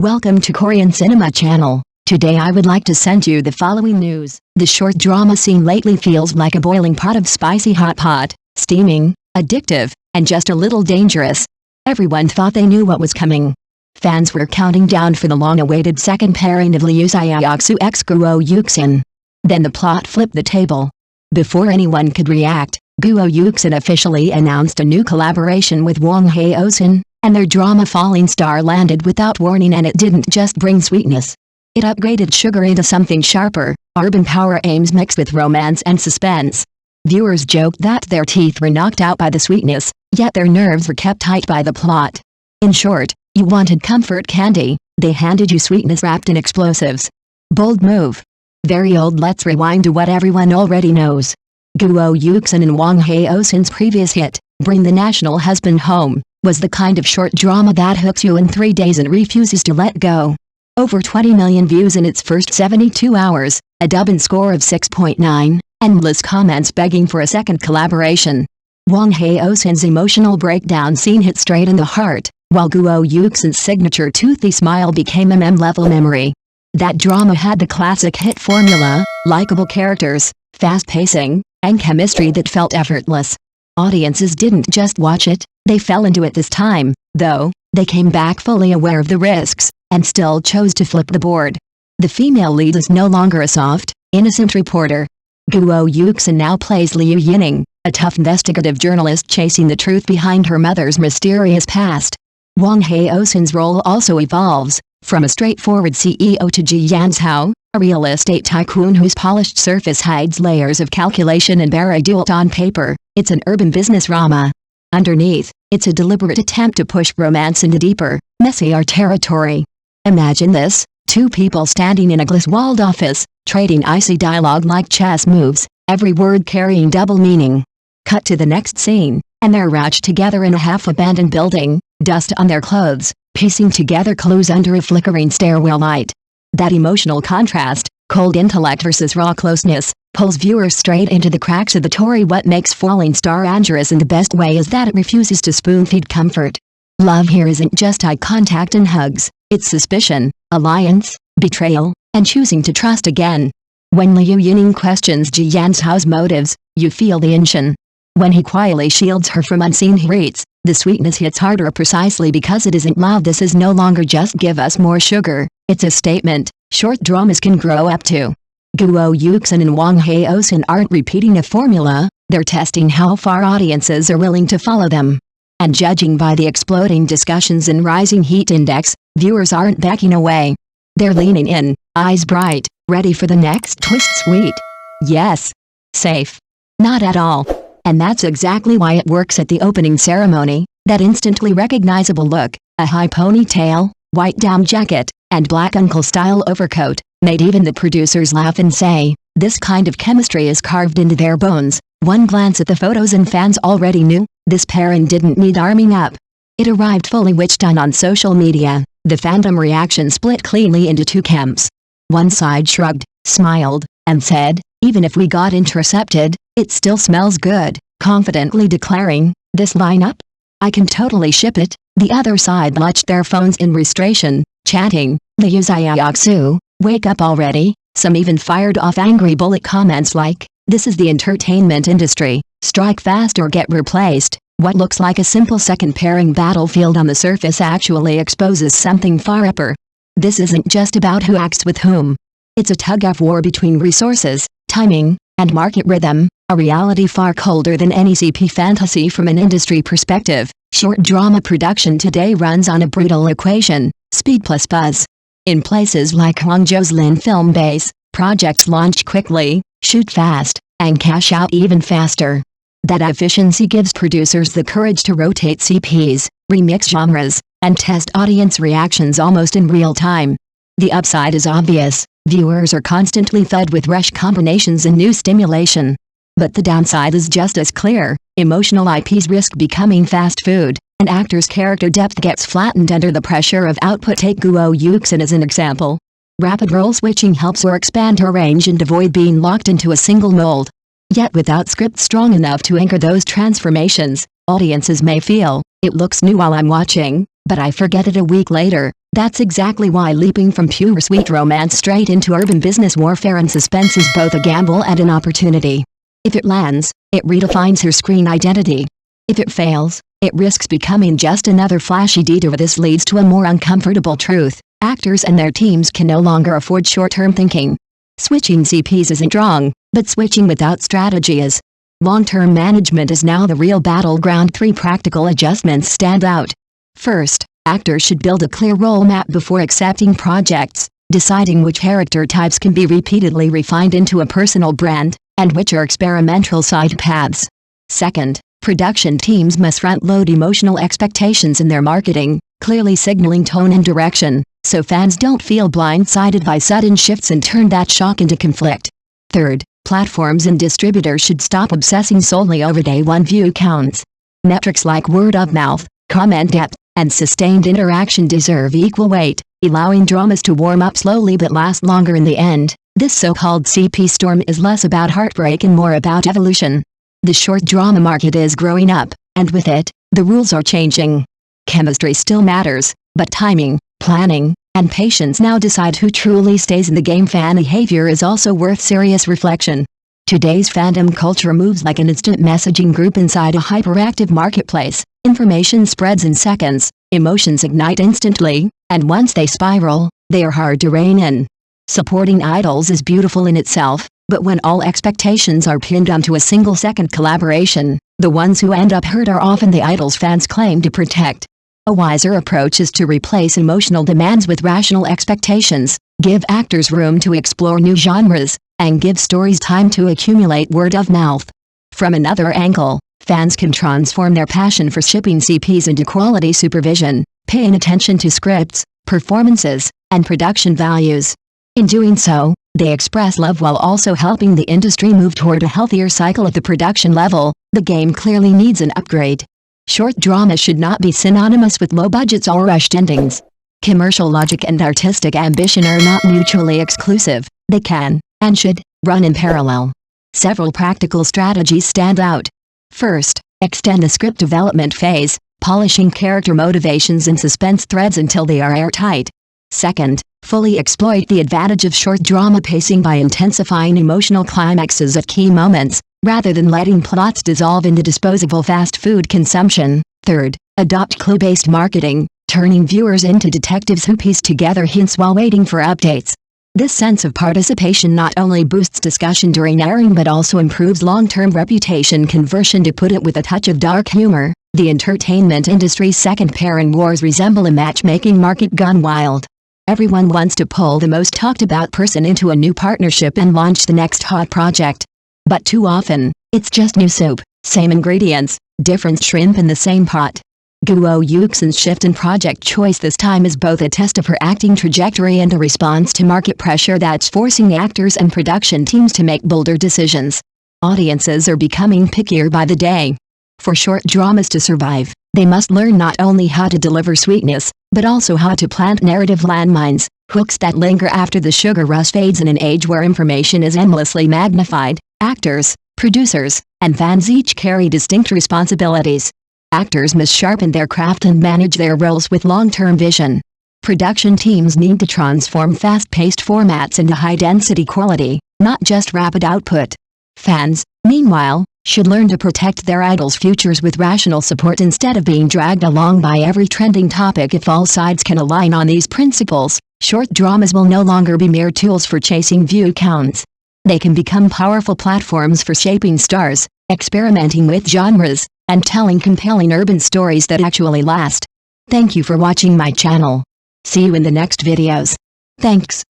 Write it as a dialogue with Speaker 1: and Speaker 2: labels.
Speaker 1: Welcome to Korean Cinema Channel. Today I would like to send you the following news. The short drama scene lately feels like a boiling pot of spicy hot pot, steaming, addictive, and just a little dangerous. Everyone thought they knew what was coming. Fans were counting down for the long-awaited second pairing of Liu Xiaoxu x Guo Yuxin. Then the plot flipped the table. Before anyone could react, Guo Yuxin officially announced a new collaboration with Wang Haozhen, and their drama Falling Star landed without warning, and it didn't just bring sweetness. It upgraded sugar into something sharper, urban power aims mixed with romance and suspense. Viewers joked that their teeth were knocked out by the sweetness, yet their nerves were kept tight by the plot. In short, you wanted comfort candy, they handed you sweetness wrapped in explosives. Bold move. Very old. Let's rewind to what everyone already knows. Guo Yuxin and Wang Haozhen's previous hit, Bring the National Husband Home, was the kind of short drama that hooks you in 3 days and refuses to let go. Over 20 million views in its first 72 hours, a Douban score of 6.9, endless comments begging for a second collaboration. Wang Haozhen's emotional breakdown scene hit straight in the heart, while Guo Yuxin's signature toothy smile became a meme-level memory. That drama had the classic hit formula, likable characters, fast pacing, and chemistry that felt effortless. Audiences didn't just watch it, they fell into it this time, though. They came back fully aware of the risks, and still chose to flip the board. The female lead is no longer a soft, innocent reporter. Guo Yuxin now plays Liu Xiaoxu, a tough investigative journalist chasing the truth behind her mother's mysterious past. Wang Haozhen's role also evolves, from a straightforward CEO to Ji Yanzhao, a real estate tycoon whose polished surface hides layers of calculation and baragdult on paper. It's an urban business drama. Underneath, it's a deliberate attempt to push romance into deeper, messier territory. Imagine this: 2 people standing in a glass-walled office, trading icy dialogue like chess moves, every word carrying double meaning. Cut to the next scene, and they're crouched together in a half-abandoned building, dust on their clothes, piecing together clues under a flickering stairwell light. That emotional contrast, cold intellect versus raw closeness, pulls viewers straight into the cracks of the story. What makes Falling Star dangerous in the best way is that it refuses to spoon-feed comfort. Love here isn't just eye contact and hugs, it's suspicion, alliance, betrayal, and choosing to trust again. When Liu Xiaoxu questions Ji Yanzhao's motives, you feel the tension. When he quietly shields her from unseen threats, the sweetness hits harder precisely because it isn't loud. This is no longer just give us more sugar, it's a statement short dramas can grow up to. Guo Yuxin and Wang Haozhen aren't repeating a formula, they're testing how far audiences are willing to follow them. And judging by the exploding discussions and rising heat index, viewers aren't backing away. They're leaning in, eyes bright, ready for the next twist. Sweet? Yes. Safe? Not at all. And that's exactly why it works at the opening ceremony. That instantly recognizable look, a high ponytail, white down jacket, and black uncle-style overcoat, made even the producers laugh and say, this kind of chemistry is carved into their bones. One glance at the photos and fans already knew, this pairing didn't need arming up. It arrived fully witched on social media. The fandom reaction split cleanly into 2 camps. One side shrugged, smiled, and said, even if we got intercepted, it still smells good, confidently declaring, this lineup? I can totally ship it. The other side clutched their phones in frustration, chatting, Liu Xiaoxu, wake up already. Some even fired off angry bullet comments like, this is the entertainment industry, strike fast or get replaced. What looks like a simple second pairing battlefield on the surface actually exposes something far upper. This isn't just about who acts with whom. It's a tug-of-war between resources, timing, and market rhythm, a reality far colder than any CP fantasy from an industry perspective. Short drama production today runs on a brutal equation, speed plus buzz. In places like Hangzhou's Lin Film Base, projects launch quickly, shoot fast, and cash out even faster. That efficiency gives producers the courage to rotate CPs, remix genres, and test audience reactions almost in real time. The upside is obvious: viewers are constantly fed with fresh combinations and new stimulation. But the downside is just as clear: emotional IPs risk becoming fast food, and actors' character depth gets flattened under the pressure of output. Take Guo Yuxin as an example. Rapid role switching helps her expand her range and avoid being locked into a single mold. Yet without script strong enough to anchor those transformations, audiences may feel, it looks new while I'm watching, but I forget it a week later. That's exactly why leaping from pure sweet romance straight into urban business warfare and suspense is both a gamble and an opportunity. If it lands, it redefines her screen identity. If it fails, it risks becoming just another flashy detour. This leads to a more uncomfortable truth: actors and their teams can no longer afford short-term thinking. Switching CPs isn't wrong, but switching without strategy is. Long-term management is now the real battleground. 3 practical adjustments stand out. First, actors should build a clear role map before accepting projects, deciding which character types can be repeatedly refined into a personal brand, and which are experimental side paths. Second, production teams must front-load emotional expectations in their marketing, clearly signaling tone and direction, so fans don't feel blindsided by sudden shifts and turn that shock into conflict. Third, platforms and distributors should stop obsessing solely over day-one view counts. Metrics like word of mouth, comment depth, and sustained interaction deserve equal weight, allowing dramas to warm up slowly but last longer in the end. This so-called CP storm is less about heartbreak and more about evolution. The short drama market is growing up, and with it, the rules are changing. Chemistry still matters, but timing, planning, and patience now decide who truly stays in the game. Fan behavior is also worth serious reflection. Today's fandom culture moves like an instant messaging group inside a hyperactive marketplace. Information spreads in seconds, emotions ignite instantly, and once they spiral, they are hard to rein in. Supporting idols is beautiful in itself, but when all expectations are pinned onto a single-second collaboration, the ones who end up hurt are often the idols fans claim to protect. A wiser approach is to replace emotional demands with rational expectations, give actors room to explore new genres, and give stories time to accumulate word of mouth. From another angle, fans can transform their passion for shipping CPs into quality supervision, paying attention to scripts, performances, and production values. In doing so, they express love while also helping the industry move toward a healthier cycle at the production level. The game clearly needs an upgrade. Short drama should not be synonymous with low budgets or rushed endings. Commercial logic and artistic ambition are not mutually exclusive. They can, and should, run in parallel. Several practical strategies stand out. First, extend the script development phase, polishing character motivations and suspense threads until they are airtight. Second, fully exploit the advantage of short drama pacing by intensifying emotional climaxes at key moments, rather than letting plots dissolve into disposable fast food consumption. Third, adopt clue-based marketing, turning viewers into detectives who piece together hints while waiting for updates. This sense of participation not only boosts discussion during airing but also improves long-term reputation conversion. To put it with a touch of dark humor, the entertainment industry's second parent wars resemble a matchmaking market gone wild. Everyone wants to pull the most talked-about person into a new partnership and launch the next hot project. But too often, it's just new soup, same ingredients, different shrimp in the same pot. Guo Yuxin's shift in project choice this time is both a test of her acting trajectory and a response to market pressure that's forcing actors and production teams to make bolder decisions. Audiences are becoming pickier by the day. For short dramas to survive, they must learn not only how to deliver sweetness, but also how to plant narrative landmines, hooks that linger after the sugar rush fades. In an age where information is endlessly magnified, actors, producers, and fans each carry distinct responsibilities. Actors must sharpen their craft and manage their roles with long-term vision. Production teams need to transform fast-paced formats into high-density quality, not just rapid output. Fans, meanwhile, should learn to protect their idols' futures with rational support instead of being dragged along by every trending topic. If all sides can align on these principles, short dramas will no longer be mere tools for chasing view counts. They can become powerful platforms for shaping stars, experimenting with genres, and telling compelling urban stories that actually last. Thank you for watching my channel. See you in the next videos. Thanks.